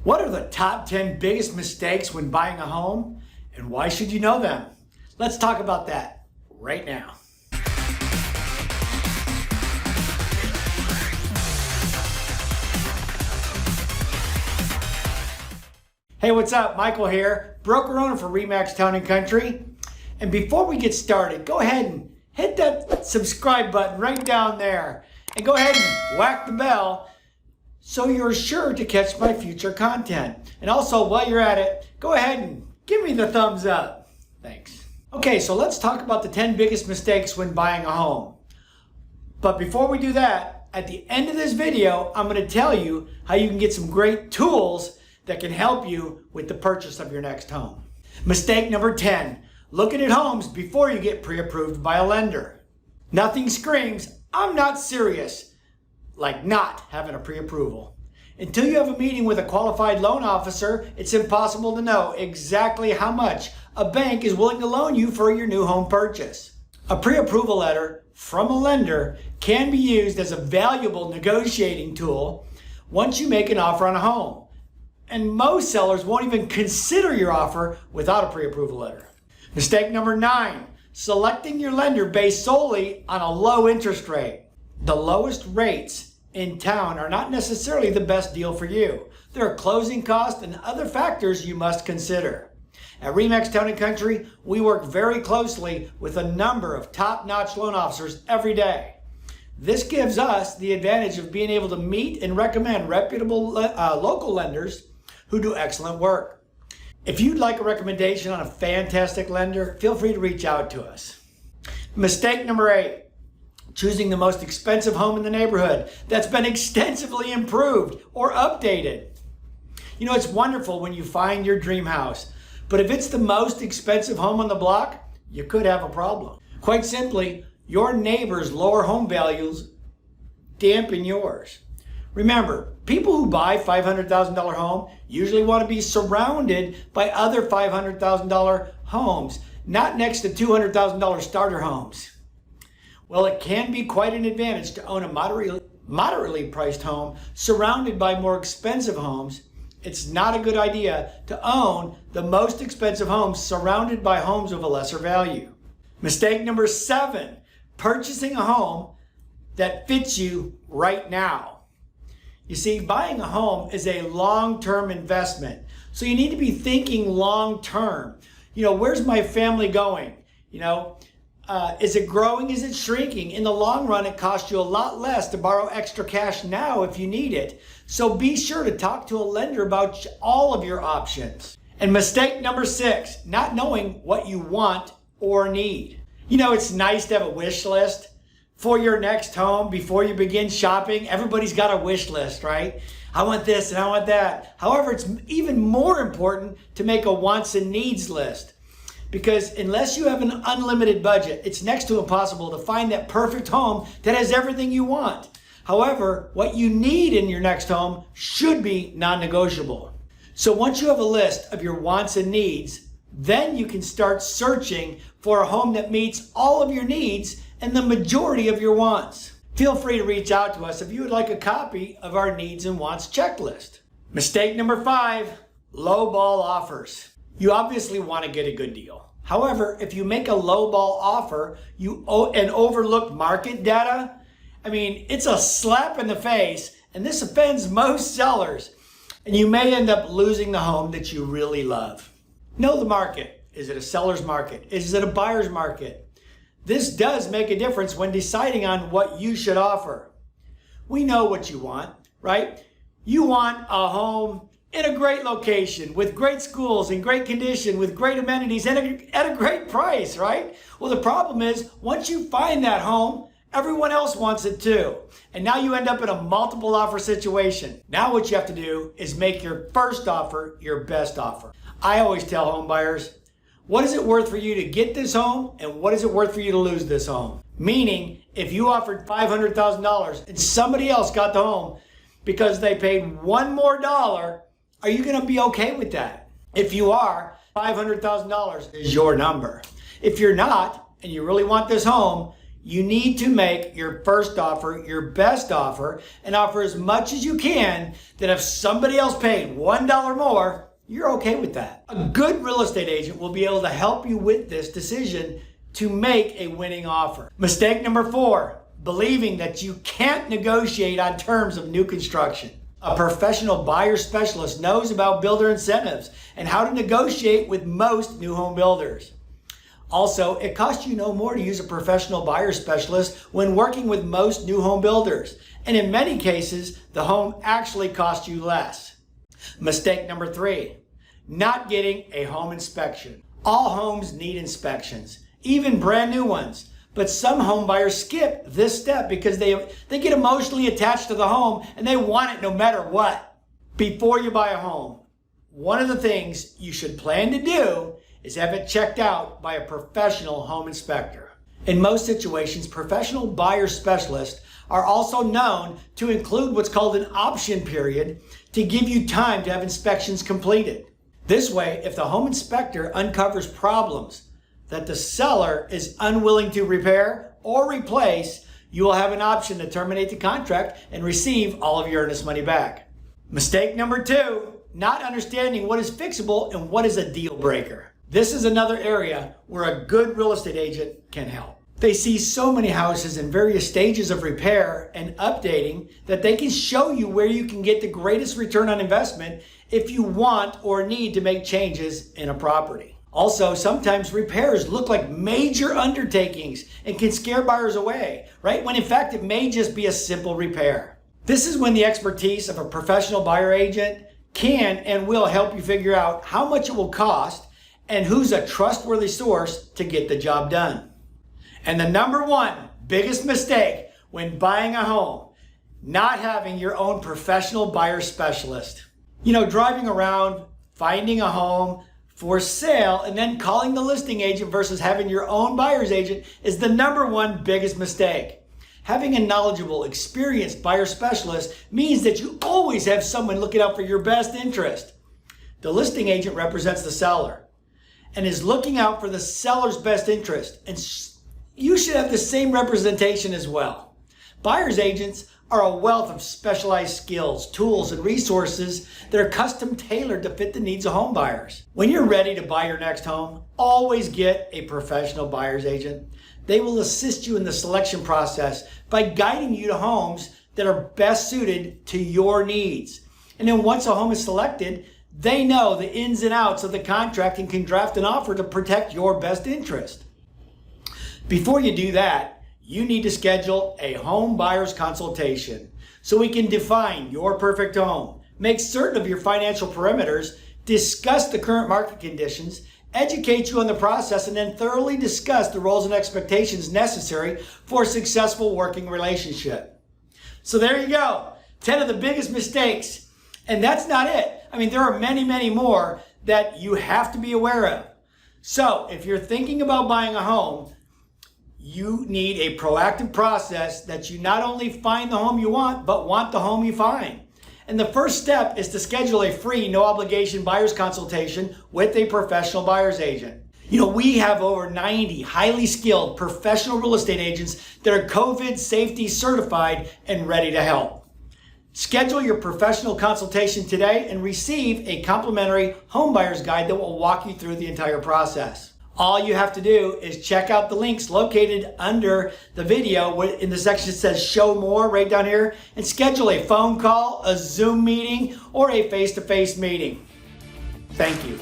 What are the top 10 biggest mistakes when buying a home, and why should you know them? Let's talk about that right now. Hey, what's up? Michael here, broker owner for REMAX Town & Country. And before we get started, go ahead and hit that subscribe button right down there. And go ahead and whack the bell so you're sure to catch my future content. And also, while you're at it, go ahead and give me the thumbs up. Thanks. Okay, so let's talk about the 10 biggest mistakes when buying a home. But before we do that, at the end of this video, I'm going to tell you how you can get some great tools that can help you with the purchase of your next home. Mistake number 10, looking at homes before you get pre-approved by a lender. Nothing screams, I'm not serious, like not having a pre-approval. Until you have a meeting with a qualified loan officer, it's impossible to know exactly how much a bank is willing to loan you for your new home purchase. A pre-approval letter from a lender can be used as a valuable negotiating tool once you make an offer on a home. And most sellers won't even consider your offer without a pre-approval letter. Mistake number 9, selecting your lender based solely on a low interest rate. The lowest rates in town are not necessarily the best deal for you. There are closing costs and other factors you must consider. At REMAX Town & Country, we work very closely with a number of top-notch loan officers every day. This gives us the advantage of being able to meet and recommend reputable local lenders who do excellent work. If you'd like a recommendation on a fantastic lender, feel free to reach out to us. Mistake number 8, choosing the most expensive home in the neighborhood that's been extensively improved or updated. You know, it's wonderful when you find your dream house, but if it's the most expensive home on the block, you could have a problem. Quite simply, your neighbor's lower home values dampen yours. Remember, people who buy $500,000 home usually want to be surrounded by other $500,000 homes, not next to $200,000 starter homes. Well, it can be quite an advantage to own a moderately priced home surrounded by more expensive homes. It's not a good idea to own the most expensive homes surrounded by homes of a lesser value. Mistake number 7, purchasing a home that fits you right now. You see, buying a home is a long-term investment. So you need to be thinking long-term. You know, where's my family going? You know, is it growing? Is it shrinking? In the long run, it costs you a lot less to borrow extra cash now if you need it. So be sure to talk to a lender about all of your options. And mistake number 6, not knowing what you want or need. You know, it's nice to have a wish list for your next home before you begin shopping. Everybody's got a wish list, right? I want this and I want that. However, it's even more important to make a wants and needs list. Because unless you have an unlimited budget, it's next to impossible to find that perfect home that has everything you want. However, what you need in your next home should be non-negotiable. So once you have a list of your wants and needs, then you can start searching for a home that meets all of your needs and the majority of your wants. Feel free to reach out to us if you would like a copy of our needs and wants checklist. Mistake number 5, lowball offers. You obviously want to get a good deal. However, if you make a lowball offer and overlook market data, I mean, it's a slap in the face, and this offends most sellers, and you may end up losing the home that you really love. Know the market. Is it a seller's market? Is it a buyer's market? This does make a difference when deciding on what you should offer. We know what you want, right? You want a home in a great location with great schools in great condition with great amenities and at a great price, right? Well, the problem is once you find that home, everyone else wants it too. And now you end up in a multiple offer situation. Now what you have to do is make your first offer your best offer. I always tell home buyers, what is it worth for you to get this home and what is it worth for you to lose this home? Meaning, if you offered $500,000 and somebody else got the home because they paid $1 more, are you going to be okay with that? If you are, $500,000 is your number. If you're not, and you really want this home, you need to make your first offer your best offer and offer as much as you can, that if somebody else paid $1 more, you're okay with that. A good real estate agent will be able to help you with this decision to make a winning offer. Mistake number 4, believing that you can't negotiate on terms of new construction. A professional buyer specialist knows about builder incentives and how to negotiate with most new home builders. Also, it costs you no more to use a professional buyer specialist when working with most new home builders. And in many cases, the home actually costs you less. Mistake number 3, not getting a home inspection. All homes need inspections, even brand new ones. But some home buyers skip this step because they get emotionally attached to the home and they want it no matter what. Before you buy a home, one of the things you should plan to do is have it checked out by a professional home inspector. In most situations, professional buyer specialists are also known to include what's called an option period to give you time to have inspections completed. This way, if the home inspector uncovers problems that the seller is unwilling to repair or replace, you will have an option to terminate the contract and receive all of your earnest money back. Mistake number 2, not understanding what is fixable and what is a deal breaker. This is another area where a good real estate agent can help. They see so many houses in various stages of repair and updating that they can show you where you can get the greatest return on investment if you want or need to make changes in a property. Also, sometimes repairs look like major undertakings and can scare buyers away, right? When in fact, it may just be a simple repair. This is when the expertise of a professional buyer agent can and will help you figure out how much it will cost and who's a trustworthy source to get the job done. And the number 1 biggest mistake when buying a home, not having your own professional buyer specialist. Driving around, finding a home for sale, and then calling the listing agent versus having your own buyer's agent is the number 1 biggest mistake. Having a knowledgeable, experienced buyer specialist means that you always have someone looking out for your best interest. The listing agent represents the seller and is looking out for the seller's best interest, and you should have the same representation as well. Buyer's agents are a wealth of specialized skills, tools, and resources that are custom tailored to fit the needs of home buyers. When you're ready to buy your next home, always get a professional buyer's agent. They will assist you in the selection process by guiding you to homes that are best suited to your needs. And then once a home is selected, they know the ins and outs of the contract and can draft an offer to protect your best interest. Before you do that, you need to schedule a home buyer's consultation so we can define your perfect home, make certain of your financial parameters, discuss the current market conditions, educate you on the process, and then thoroughly discuss the roles and expectations necessary for a successful working relationship. So there you go, 10 of the biggest mistakes. And that's not it. There are many, many more that you have to be aware of. So if you're thinking about buying a home, you need a proactive process that you not only find the home you want, but want the home you find. And the first step is to schedule a free, no obligation buyer's consultation with a professional buyer's agent. We have over 90 highly skilled professional real estate agents that are COVID safety certified and ready to help. Schedule your professional consultation today and receive a complimentary home buyer's guide that will walk you through the entire process. All you have to do is check out the links located under the video in the section that says show more right down here, and schedule a phone call, a Zoom meeting, or a face-to-face meeting. Thank you.